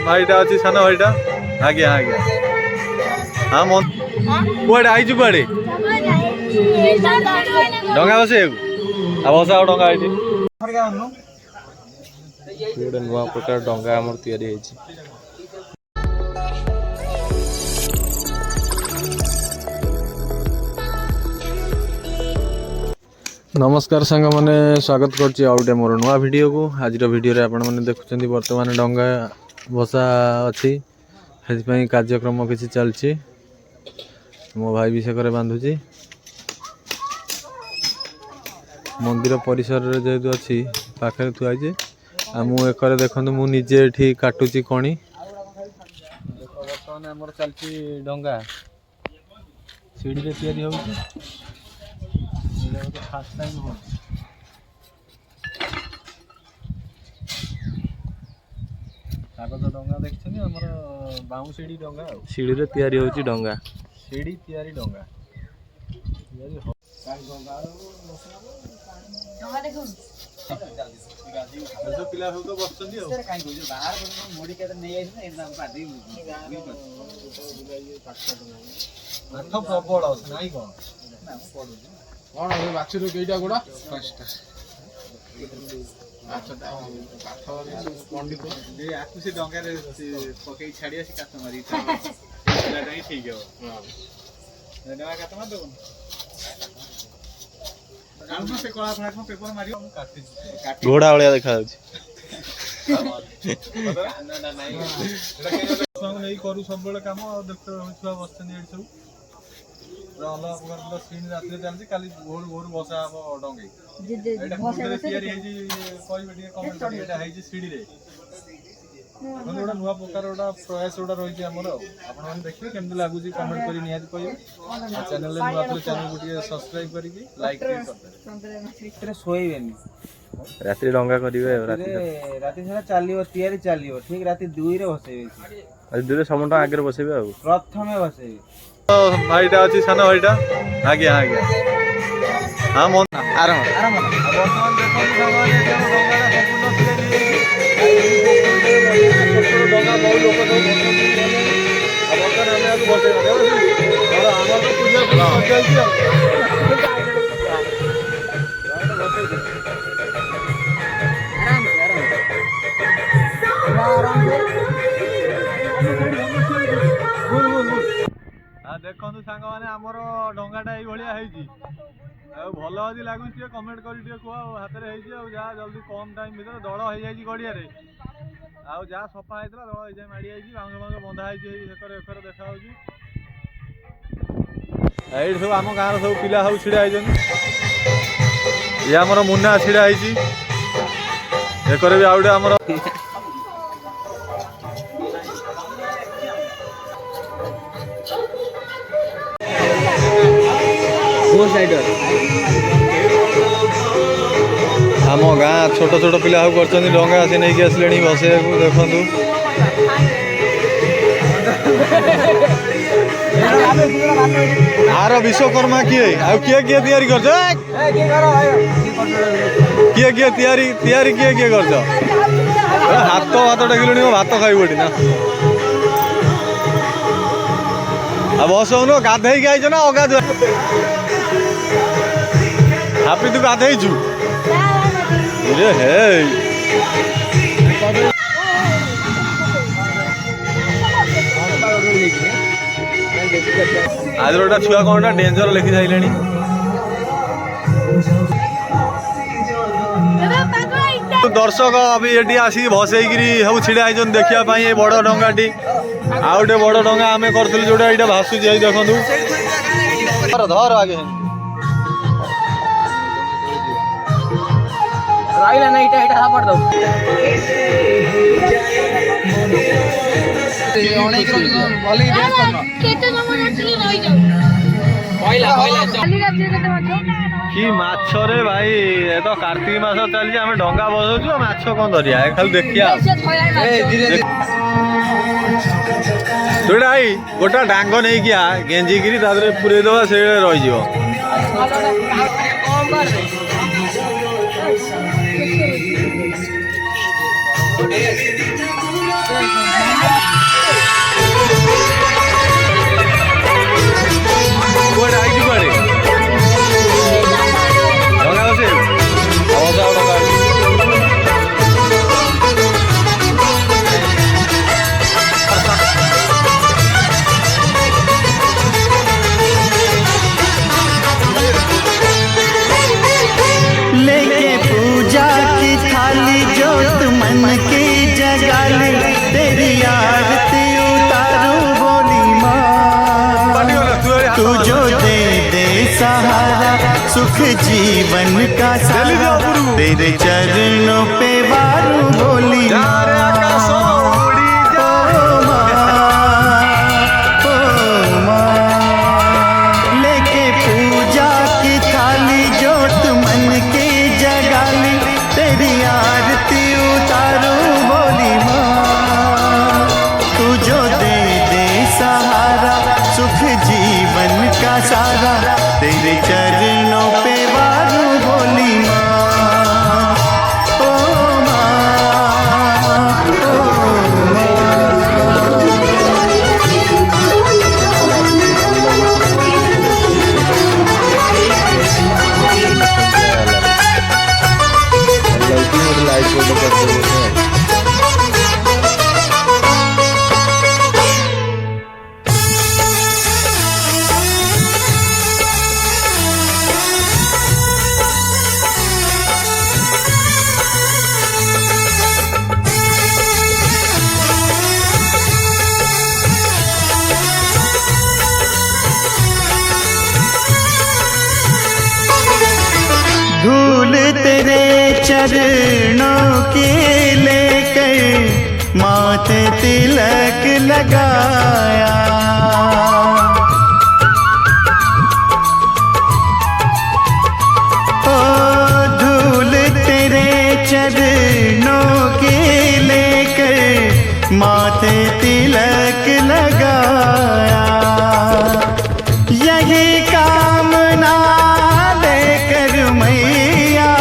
भाईटा अच्छी सान भाईटा आज्ञा आज्ञा हाँ मन कुआड़े आई कुआड़े डंगा बस बसा डंगा ये गोटे नुआ प्रकार डंगा आम तैयारी नमस्कार सांग मैंने स्वागत करुटे मोर नुआ वीडियो को आज वीडियो आपण मैंने देखुं बर्तमान डंगा बसा अच्छी कार्यक्रम किसी चलती मो भाई भी से बांधुची मंदिर परिसर जेहेतु अच्छी पाखे थुआई मुझे देखो मुझे ये काटुची कणी बर्तमान आम चलती डंगा सीढ़ी तैयारी हो फास्ट टाइम हो कागज डंगा देखते आमर बाऊ सीढ़ी डंगा सीढ़ी रे तैयारी होची डंगा सीढ़ी तैयारी डंगा पिला सब तो बसचंदी हो काई कोइ बाहर मोडी के नै आइछ न एकदम पादी माथ प्रबल होस नाही कोन कौन ये बाछी रो केइटा गोडा पांचटा पांचटा पंडित ये आकु से डंगा रे पकई छाड़िया से काट मारी एला नहीं ठीक है हां डंगा काट मार दो काल से कोला फड़ा को पेपर मारियो काटी घोड़ा वाला देखा जाउची ना ना नहीं संग नहीं करू सब बेले काम देखते छुआ बसचंदी एडी सब अलग प्रकार सीन रात चलती काली भोर भोर बसा हम डंगे तैयारी कमेंट कर सीढ़ी गोटे नुआ प्रकार गोटा प्रयास गोटा रही आमर आपने देखिए केमती लगुच कमेंट कर निहाती कहे चैनल नुआ चैनल को सब्सक्राइब करके लाइक कर शोबे राति डंगा करेंगे राति सारा चलो तैयारी चलो ठीक राति 2 रे बसैबे 2 रे समटा आगे बसैबे प्रथम बसैबे भाईटा अच्छी सान भाईटा आज्ञा आज्ञा हाँ मन आराम आराम बर्तमान डंगा बहुत लोग देखु सांग मैंने आमर डंगाटा ये भल आज लगुच कमेंट कर कह हाथ में जहाँ जल्दी कम टाइम भर दल हो जाए गड़िया जहाँ सफा होता दल हो जाए माड़ी बांग बांग बंधा हेकर देखा ये सब आम गाँव सब पिला सब छिड़ा ये आमर मुन्ना छिड़ा एकर भी आउटे आमर आम गाँ छोट छोट पिला कर डंगा आसी नहीं आसले बसे देखु आर विश्वकर्मा किए किए किए तैयारी कर किए किए तैयारी तैयारी किए किए कर हाथ भात डाकिल भात खाई ना बस गाधे आई ना अगाधुआ हापी तू गाधेचु हे आज गोटा छुआ कौन डेंजर लिखि सारे दर्शक अभी ये आसिक भसईकरी सब छिड़ा होती देखापी ये बड़ डंगाटी आउ गए बड़ डंगा आम करूँ जोटा ये भासुची देखु धर आगे राइला ना इटा इटा पड़ दो ओणे के बोली देख करना केते नंबर एक्चुअली रही जाऊ पहिला पहिला खाली राती केते माछ की माछ रे भाई ए तो कार्तिक मास चल जे हम डंगा बसौछु माछ कोन धरिया खाली देखिया ए धीरे तोड़ा आई गोटा डांग नहीं किया गेंजी गिरी तादरे पुरे दवा से रही जीवो କୁଆଡେ ଆଇଛି କୁଆଡେ ଡଙ୍ଗା ବସେଇବୁ ଅବସା ଡଙ୍ଗା लेके पूजा की थाली जोत मन की जगाली तेरी आरती उतारूं बोली माँ तू जो दे दे सहारा सुख जीवन का सारा तेरे चरणों पे वारूं बोली लेके पूजा की थाली जोत मन की जगाली तेरी आरती उतारूं बोली माँ तू जो दे दे सहारा सुख जीवन का सारा तेरे चरणों पे वारूं बोली माँ ओ माँ ओ धूल तेरे चरणों की लेकर माथे तिलक लगाया ओ धूल तेरे चरणों की लेकर माथे तिलक लगाया यही कामना मैया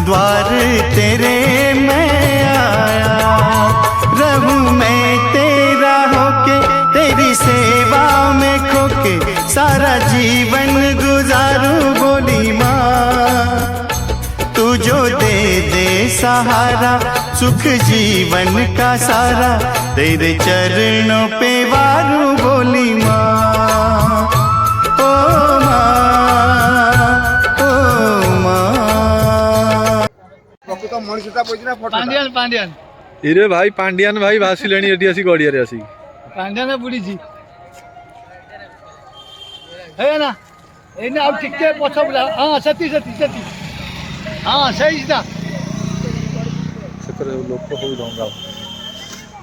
द्वार तेरे मैं आया रहूं मैं तेरा होके तेरी सेवा में खोके सारा जीवन गुजारूं बोली माँ तू जो दे दे सहारा सुख जीवन का सारा तेरे चरणों पे वारूं बोली माँ ओ पांड्यान पांड्यान इरे भाई पांड्यान भाई भासिलेनी एठी आसी गड़िया रे आसी पांड्यान बुड़ी जी है ना एने आउ टिके पछ बुला हां सती सती सती हां सही सीधा सेकर लोक हो डंगा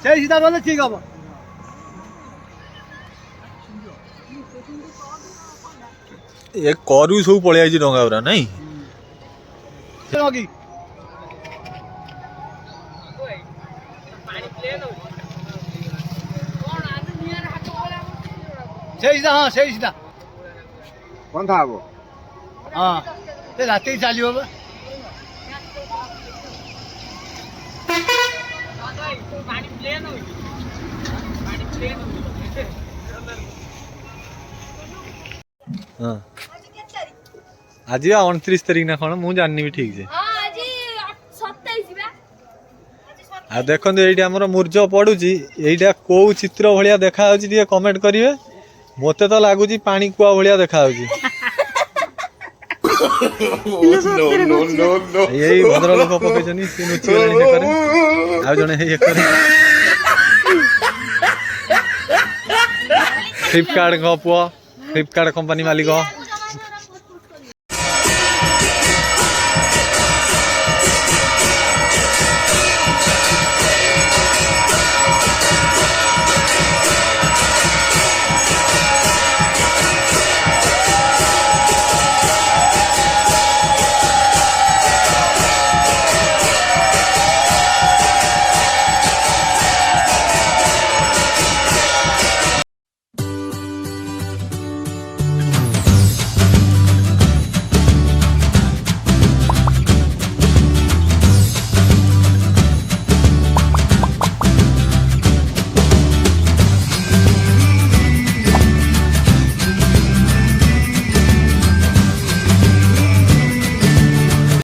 सही सीधा बोले ठीक हबो ए करू सब पळे आइजी डंगा उरा नहीं चलोगी सही सीधा हां सही सीधा कौन था वो हां ते राते ही चालियो बा हां आज 29 तारीख ना कोन मु जाननी भी ठीक जे हां आज 27 बा आ देखो ये आमर मूर्ज पड़ू यहीटा कौ चित्र भाया देखा कमेंट करेंगे मत तो लगुच पानी कुआ भाया देखा यही भद्र लोक पकड़ जड़े फ्लिपकार्ट पुआ फ्लिपकार्ट कंपनी मालिक